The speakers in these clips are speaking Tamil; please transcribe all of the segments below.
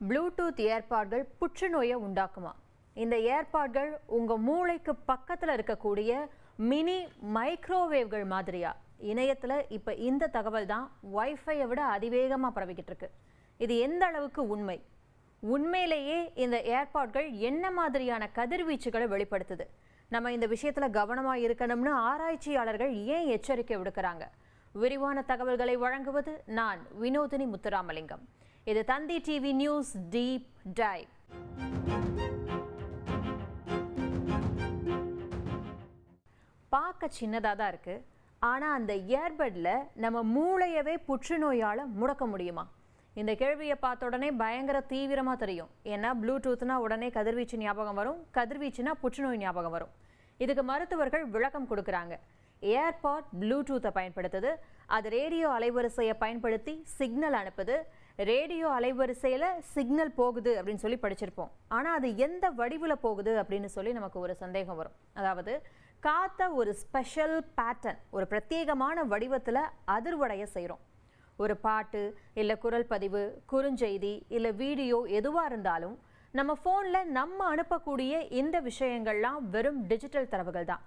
ப்ளூடூத் ஏர்பாட்கள் புற்றுநோயை உண்டாக்குமா? இந்த ஏர்பாட்கள் உங்கள் மூளைக்கு பக்கத்தில் இருக்கக்கூடிய மினி மைக்ரோவேவ்கள் மாதிரியா? இணையத்தில் இப்போ இந்த தகவல் தான் வைஃபையை விட அதிவேகமாக பரவிக்கிட்டு இருக்கு. இது எந்த அளவுக்கு உண்மை? உண்மையிலேயே இந்த ஏர்பாட்கள் என்ன மாதிரியான கதிர்வீச்சுகளை வெளிப்படுத்துது? நம்ம இந்த விஷயத்தில் கவனமாக இருக்கணும்னு ஆராய்ச்சியாளர்கள் ஏன் எச்சரிக்கை விடுக்கிறாங்க? விரிவான தகவல்களை வழங்குவது நான் வினோதினி முத்துராமலிங்கம். இது தந்தி டிவி நியூஸ் டீப் டைவ். பார்க்க சின்னதாக தான் இருக்கு, ஆனால் அந்த ஏர்பட்ல நம்ம மூளையவே புற்றுநோயால் முடக்க முடியுமா? இந்த கேள்வியை பார்த்த உடனே பயங்கர தீவிரமாக தெரியும். ஏன்னா ப்ளூடூத்னா உடனே கதிர்வீச்சு ஞாபகம் வரும், கதிர்வீச்சுனா புற்றுநோய் ஞாபகம் வரும். இதுக்கு மருத்துவர்கள் விளக்கம் கொடுக்குறாங்க. ஏர்பாட் ப்ளூடூத்தை பயன்படுத்துது, அது ரேடியோ அலைவரிசையை பயன்படுத்தி சிக்னல் அனுப்புது. ரேடியோ அலைவரிசையில் சிக்னல் போகுது அப்படின்னு சொல்லி படிச்சிருப்போம். ஆனால் அது எந்த வடிவில் போகுது அப்படின்னு சொல்லி நமக்கு ஒரு சந்தேகம் வரும். அதாவது காற்றை ஒரு ஸ்பெஷல் பேட்டர்ன், ஒரு பிரத்யேகமான வடிவத்தில் அதிர்வடைய செய்கிறோம். ஒரு பாட்டு இல்லை குரல் பதிவு, குறுஞ்செய்தி இல்லை வீடியோ எதுவாக இருந்தாலும் நம்ம ஃபோனில் நம்ம அனுப்பக்கூடிய இந்த விஷயங்கள்லாம் வெறும் டிஜிட்டல் தரவுகள் தான்.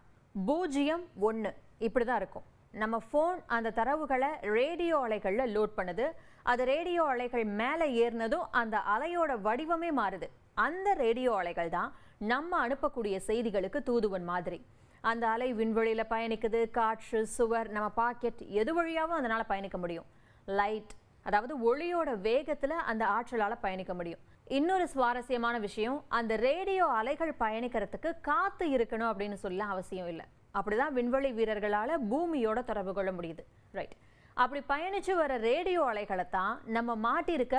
0 1 இப்படி தான் இருக்கும். நம்ம ஃபோன் அந்த தரவுகளை ரேடியோ அலைகளில் லோட் பண்ணுது. அது ரேடியோ அலைகள் மேலே ஏறினதும் அந்த அலையோட வடிவமே மாறுது. அந்த ரேடியோ அலைகள் தான் நம்ம அனுப்பக்கூடிய செய்திகளுக்கு தூதுவன் மாதிரி. அந்த அலை விண்வெளியில் பயணிக்குது. காற்று, சுவர், நம்ம பாக்கெட் எது வழியாகவும் அதனால் பயணிக்க முடியும். லைட், அதாவது ஒளியோட வேகத்தில் அந்த ஆற்றலால் பயணிக்க முடியும். இன்னொரு சுவாரஸ்யமான விஷயம், அந்த ரேடியோ அலைகள் பயணிக்கிறதுக்கு காற்று இருக்கணும் அப்படின்னு சொல்ல அவசியம் இல்லை. அப்படிதான் விண்வெளி வீரர்களால் பூமியோட தொடர்பு கொள்ள முடியுது. ரைட், அப்படி பயணிச்சு வர ரேடியோ அலைகளை தான் நம்ம மாட்டிருக்க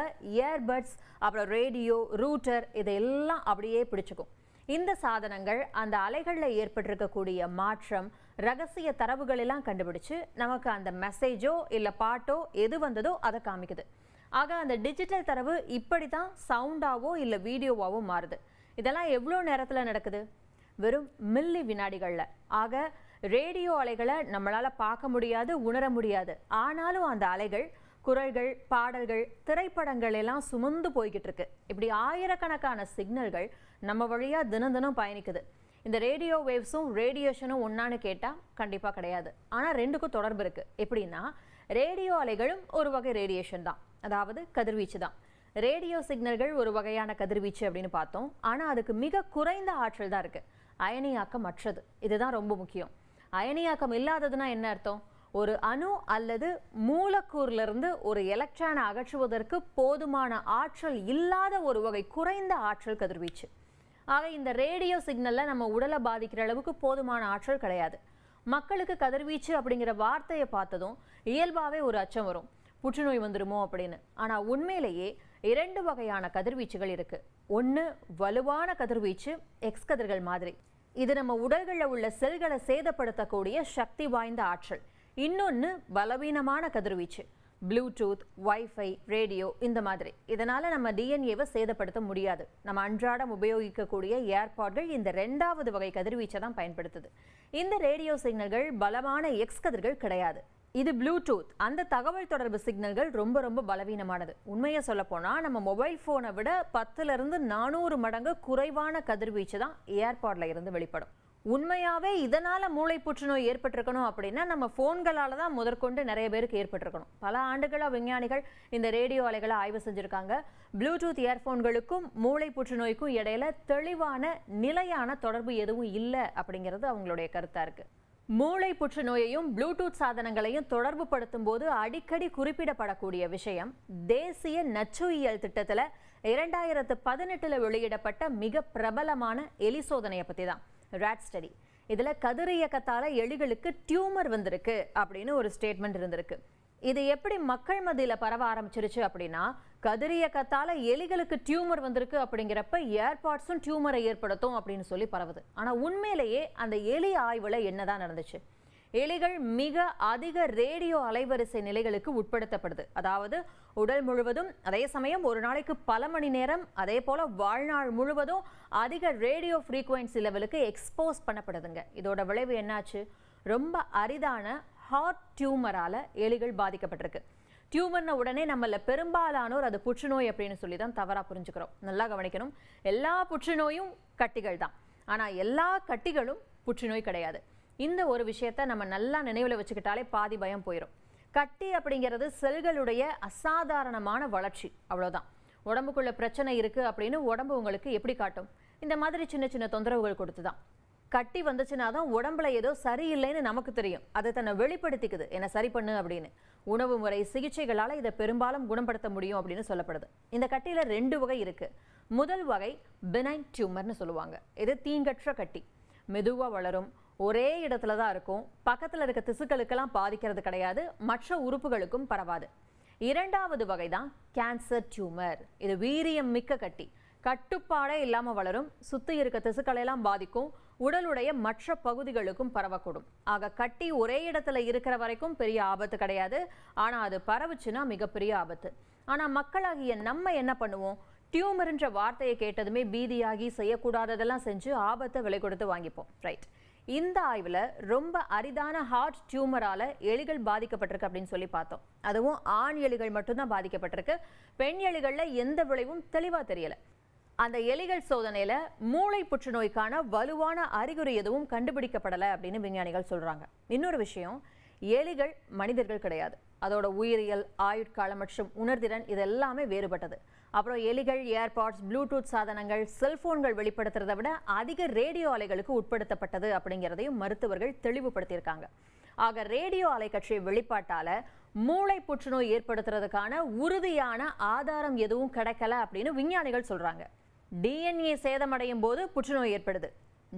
ஏர்பட்ஸ், அப்புறம் ரேடியோ, ரூட்டர் இதையெல்லாம் அப்படியே பிடிச்சுக்கும். இந்த சாதனங்கள் அந்த அலைகளில் ஏற்பட்டிருக்கக்கூடிய மாற்றம், ரகசிய தரவுகள் எல்லாம் கண்டுபிடிச்சு நமக்கு அந்த மெசேஜோ இல்லை பாட்டோ எது வந்ததோ அதை காமிக்குது. ஆக அந்த டிஜிட்டல் தரவு இப்படி தான் சவுண்டாவோ இல்லை வீடியோவாவோ மாறுது. இதெல்லாம் எவ்வளோ நேரத்தில் நடக்குது? வெறும் மில்லி வினாடிகளில். ஆக ரேடியோ அலைகளை நம்மளால் பார்க்க முடியாது, உணர முடியாது. ஆனாலும் அந்த அலைகள் குரல்கள், பாடல்கள், திரைப்படங்கள் எல்லாம் சுமந்து போய்கிட்டு இருக்கு. இப்படி ஆயிரக்கணக்கான சிக்னல்கள் நம்ம வழியாக தினம் தினம் பயணிக்குது. இந்த ரேடியோ வேவ்ஸும் ரேடியேஷனும் ஒன்றான்னு கேட்டால் கண்டிப்பாக கிடையாது. ஆனால் ரெண்டுக்கும் தொடர்பு இருக்குது. எப்படின்னா, ரேடியோ அலைகளும் ஒரு வகை ரேடியேஷன் தான், அதாவது கதிர்வீச்சு தான். ரேடியோ சிக்னல்கள் ஒரு வகையான கதிர்வீச்சு அப்படின்னு பார்த்தோம். ஆனால் அதுக்கு மிக குறைந்த ஆற்றல் தான் இருக்குது, அயனியாக்கம் அற்றது. இதுதான் ரொம்ப முக்கியம். அயனியாக்கம் இல்லாததுன்னா என்ன அர்த்தம்? ஒரு அணு அல்லது மூலக்கூறிலிருந்து ஒரு எலக்ட்ரானை அகற்றுவதற்கு போதுமான ஆற்றல் இல்லாத ஒரு வகை குறைந்த ஆற்றல் கதிர்வீச்சு. ஆக இந்த ரேடியோ சிக்னலில் நம்ம உடலை பாதிக்கிற அளவுக்கு போதுமான ஆற்றல் கிடையாது. மக்களுக்கு கதிர்வீச்சு அப்படிங்கிற வார்த்தையை பார்த்ததும் இயல்பாகவே ஒரு அச்சம் வரும், புற்றுநோய் வந்துடுமோ அப்படின்னு. ஆனால் உண்மையிலேயே 2 வகையான கதிர்வீச்சுகள் இருக்குது. ஒன்று வலுவான கதிர்வீச்சு, எக்ஸ் கதிர்கள் மாதிரி. இது நம்ம உடல்களில் உள்ள செல்களை சேதப்படுத்தக்கூடிய சக்தி வாய்ந்த ஆற்றல். இன்னொன்று பலவீனமான கதிர்வீச்சு, ப்ளூடூத், வைஃபை, ரேடியோ இந்த மாதிரி. இதனால் நம்ம டிஎன்ஏவை சேதப்படுத்த முடியாது. நம்ம அன்றாடம் உபயோகிக்கக்கூடிய ஏர்பாட்கள் இந்த 2வது வகை கதிர்வீச்சை தான் பயன்படுத்துது. இந்த ரேடியோ சிக்னல்கள் பலமான எக்ஸ் கதிர்கள் கிடையாது. இது ப்ளூடூத், அந்த தகவல் தொடர்பு சிக்னல்கள் ரொம்ப ரொம்ப பலவீனமானது. உண்மையை சொல்ல போனால் நம்ம மொபைல் ஃபோனை விட 10லிருந்து 400 மடங்கு குறைவான கதிர்வீச்சு தான் ஏர்பாட்ல இருந்து வெளிப்படும். உண்மையாகவே இதனால் மூளை புற்றுநோய் ஏற்பட்டிருக்கணும் அப்படின்னா நம்ம ஃபோன்களால் தான் முதற்கொண்டு நிறைய பேருக்கு ஏற்பட்டிருக்கணும். பல ஆண்டுகளாக விஞ்ஞானிகள் இந்த ரேடியோ அலைகளை ஆய்வு செஞ்சுருக்காங்க. ப்ளூடூத் இயர்ஃபோன்களுக்கும் மூளை புற்றுநோய்க்கும் இடையில தெளிவான நிலையான தொடர்பு எதுவும் இல்லை அப்படிங்கிறது அவங்களுடைய கருத்தாக இருக்குது. மூளை புற்றுநோயையும் ப்ளூடூத் சாதனங்களையும் தொடர்பு படுத்தும் போது அடிக்கடி குறிப்பிடப்படக்கூடிய விஷயம், தேசிய நச்சுயியல் திட்டத்தில் 2018 வெளியிடப்பட்ட மிக பிரபலமான எலி சோதனையை பற்றி தான், ராட் ஸ்டடி. இதில் கதிரியக்கத்தால் எலிகளுக்கு டியூமர் வந்திருக்கு அப்படின்னு ஒரு ஸ்டேட்மெண்ட் இருந்திருக்கு. இது எப்படி மக்கள் மத்தியில் பரவ ஆரம்பிச்சிருச்சு அப்படின்னா, கதிரியக்கத்தால் எலிகளுக்கு டியூமர் வந்திருக்கு அப்படிங்கிறப்ப ஏர்பாட்ஸும் டியூமரை ஏற்படுத்தும் அப்படின்னு சொல்லி பரவுது. ஆனால் உண்மையிலேயே அந்த எலி ஆய்வில் என்னதான் நடந்துச்சு? எலிகள் மிக அதிக ரேடியோ அலைவரிசை நிலைகளுக்கு உட்படுத்தப்படுது. அதாவது உடல் முழுவதும், அதே சமயம் ஒரு நாளைக்கு பல மணி நேரம், அதே போல் வாழ்நாள் முழுவதும் அதிக ரேடியோ ஃப்ரீக்வன்சி லெவலுக்கு எக்ஸ்போஸ் பண்ணப்படுதுங்க. இதோட விளைவு என்னாச்சு? ரொம்ப அரிதான ஹார்ட் டியூமரால் எலிகள் பாதிக்கப்பட்டிருக்கு. டியூமர்ன உடனே நம்மள பெரும்பாலானோர் அது புற்றுநோய் அப்படின்னு சொல்லி தான் தவறா புரிஞ்சுக்கிறோம். நல்லா கவனிக்கணும், எல்லா புற்றுநோயும் கட்டிகள் தான், ஆனா எல்லா கட்டிகளும் புற்றுநோய் கிடையாது. இந்த ஒரு விஷயத்த நம்ம நல்லா நினைவுல வச்சுக்கிட்டாலே பாதி பயம் போயிடும். கட்டி அப்படிங்கிறது செல்களுடைய அசாதாரணமான வளர்ச்சி, அவ்வளவுதான். உடம்புக்குள்ள பிரச்சனை இருக்கு அப்படின்னு உடம்பு உங்களுக்கு எப்படி காட்டும்? இந்த மாதிரி சின்ன சின்ன தொந்தரவுகள் கொடுத்துதான். கட்டி வந்துச்சுன்னா தான் உடம்புல ஏதோ சரியில்லைன்னு நமக்கு தெரியும், அதை தன்னை வெளிப்படுத்திக்குது, என்ன சரி பண்ணு அப்படின்னு. உணவு முறை சிகிச்சைகளால இதை பெரும்பாலும் குணப்படுத்த முடியும் அப்படின்னு சொல்லப்படுது. இந்த கட்டியில 2 வகை இருக்கு. முதல் வகை பெனைன் டியூமர்னு சொல்லுவாங்க. இது தீங்கற்ற கட்டி, மெதுவா வளரும், ஒரே இடத்துல தான் இருக்கும், பக்கத்துல இருக்க திசுக்களுக்கெல்லாம் பாதிக்கிறது கிடையாது, மற்ற உறுப்புகளுக்கும் பரவாது. இரண்டாவது வகை தான் கேன்சர் டியூமர். இது வீரியம் மிக்க கட்டி, கட்டுப்பாடே இல்லாம வளரும், சுத்தி இருக்க திசுக்களை எல்லாம் பாதிக்கும், உடலுடைய மற்ற பகுதிகளுக்கும் பரவக்கூடும். ஆக கட்டி ஒரே இடத்துல இருக்கிற வரைக்கும் பெரிய ஆபத்து கிடையாது, ஆனா அது பரவுச்சுன்னா மிகப்பெரிய ஆபத்து. ஆனா மக்களாகிய நம்ம என்ன பண்ணுவோம்? டியூமர்ன்ற வார்த்தையை கேட்டதுமே பீதியாகி செய்யக்கூடாததெல்லாம் செஞ்சு ஆபத்தை விலை கொடுத்து வாங்கிப்போம், ரைட்? இந்த ஆய்வுல ரொம்ப அரிதான ஹார்ட் டியூமரால எலிகள் பாதிக்கப்பட்டிருக்கு அப்படின்னு சொல்லி பார்த்தோம். அதுவும் ஆண் எலிகள் மட்டும்தான் பாதிக்கப்பட்டிருக்கு. பெண் எலிகள்ல எந்த விளைவும் தெளிவா தெரியல. அந்த எலிகள் சோதனையில மூளை புற்றுநோய்க்கான வலுவான அறிகுறி எதுவும் கண்டுபிடிக்கப்படலை அப்படின்னு விஞ்ஞானிகள் சொல்றாங்க. இன்னொரு விஷயம், எலிகள் மனிதர்கள் கிடையாது. அதோட உயிரியல், ஆயுட்காலம் மற்றும் உணர்திறன் இது எல்லாமே வேறுபட்டது. அப்புறம் எலிகள் ஏர்பாட்ஸ், ப்ளூடூத் சாதனங்கள், செல்போன்கள் வெளிப்படுத்துறதை விட அதிக ரேடியோ அலைகளுக்கு உட்படுத்தப்பட்டது அப்படிங்கிறதையும் மருத்துவர்கள் தெளிவுபடுத்தியிருக்காங்க. ஆக ரேடியோ அலைக்கற்றை வெளிப்பாட்டால மூளை புற்றுநோய் ஏற்படுத்துறதுக்கான உறுதியான ஆதாரம் எதுவும் கிடைக்கல அப்படின்னு விஞ்ஞானிகள் சொல்றாங்க. டிஎன்ஏ சேதமடையும் போது புற்றுநோய் ஏற்படுது.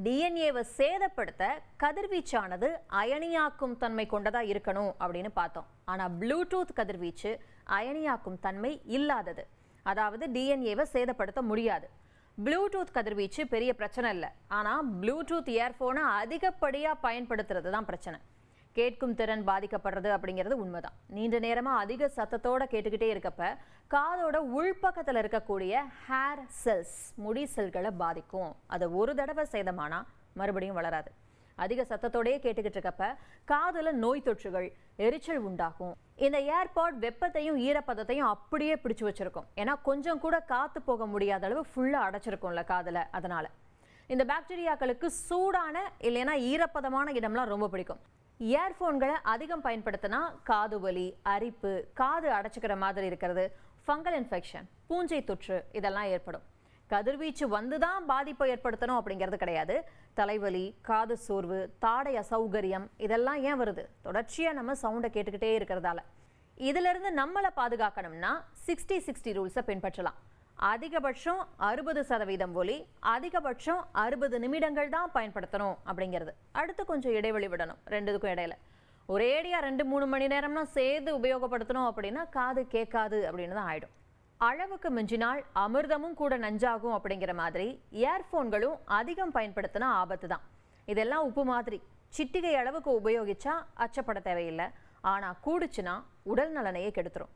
டிஎன்ஏவை சேதப்படுத்த கதிர்வீச்சானது அயனியாக்கும் தன்மை கொண்டதா இருக்கணும் அப்படின்னு பார்த்தோம். ஆனா ப்ளூடூத் கதிர்வீச்சு அயனியாக்கும் தன்மை இல்லாதது, அதாவது டிஎன்ஏவை சேதப்படுத்த முடியாது. ப்ளூடூத் கதிர்வீச்சு பெரிய பிரச்சனை இல்லை, ஆனா ப்ளூடூத் இயர்போனை அதிகப்படியா பயன்படுத்துறது தான் பிரச்சனை. கேட்கும் திறன் பாதிக்கப்படுறது அப்படிங்கிறது உண்மைதான். நீண்ட நேரமா அதிக சத்தத்தோட கேட்டுக்கிட்டே இருக்கப்ப காதோட உள்பக்கத்துல இருக்கக்கூடிய ஹேர் செல்ஸ், முடி செல்களை பாதிக்கும். அது ஒரு தடவை சேதமானா மறுபடியும் வளராது. அதிக சத்தத்தோடயே கேட்டுக்கிட்டு இருக்கப்ப காதுல நோய் தொற்றுகள், எரிச்சல் உண்டாகும். இந்த ஏர்பாட் வெப்பத்தையும் ஈரப்பதத்தையும் அப்படியே பிடிச்சு வச்சிருக்கும். ஏன்னா கொஞ்சம் கூட காத்து போக முடியாத அளவு ஃபுல்லா அடைச்சிருக்கும்ல காதுல. அதனால இந்த பாக்டீரியாக்களுக்கு சூடான இல்லைன்னா ஈரப்பதமான இடம்லாம் ரொம்ப பிடிக்கும். இயர்போன்களை அதிகம் பயன்படுத்தினா காது வலி, அரிப்பு, காது அடைச்சிக்கிற மாதிரி இருக்கிறது, ஃபங்கல் இன்ஃபெக்ஷன், பூஞ்சை தொற்று இதெல்லாம் ஏற்படும். கதிர்வீச்சு வந்துதான் பாதிப்பை ஏற்படுத்தணும் அப்படிங்கிறது கிடையாது. தலைவலி, காது சோர்வு, தாடை அசௌகரியம் இதெல்லாம் ஏன் வருது? தொடர்ச்சியா நம்ம சவுண்டை கேட்டுக்கிட்டே இருக்கிறதால. இதுல இருந்து நம்மளை பாதுகாக்கணும்னா 60-60 ரூல்ஸை பின்பற்றலாம். அதிகபட்சம் 60% ஒலி, அதிகபட்சம் 60 நிமிடங்கள் தான் பயன்படுத்தணும் அப்படிங்கிறது. அடுத்து கொஞ்சம் இடைவெளி விடணும் ரெண்டுக்கும் இடையில. ஒரேடியா 2-3 மணி நேரம்னா சேர்த்து உபயோகப்படுத்தணும் அப்படின்னா காது கேட்காது அப்படின்னு தான் ஆயிடும். அளவுக்கு மிஞ்சினால் அமிர்தமும் கூட நஞ்சாகும் அப்படிங்கிற மாதிரி இயர்போன்களும் அதிகம் பயன்படுத்தினா ஆபத்து தான். இதெல்லாம் உப்பு மாதிரி, சிட்டிகை அளவுக்கு உபயோகிச்சா அச்சப்பட தேவையில்லை, ஆனா கூடுச்சுன்னா உடல் நலனையே கெடுத்துரும்.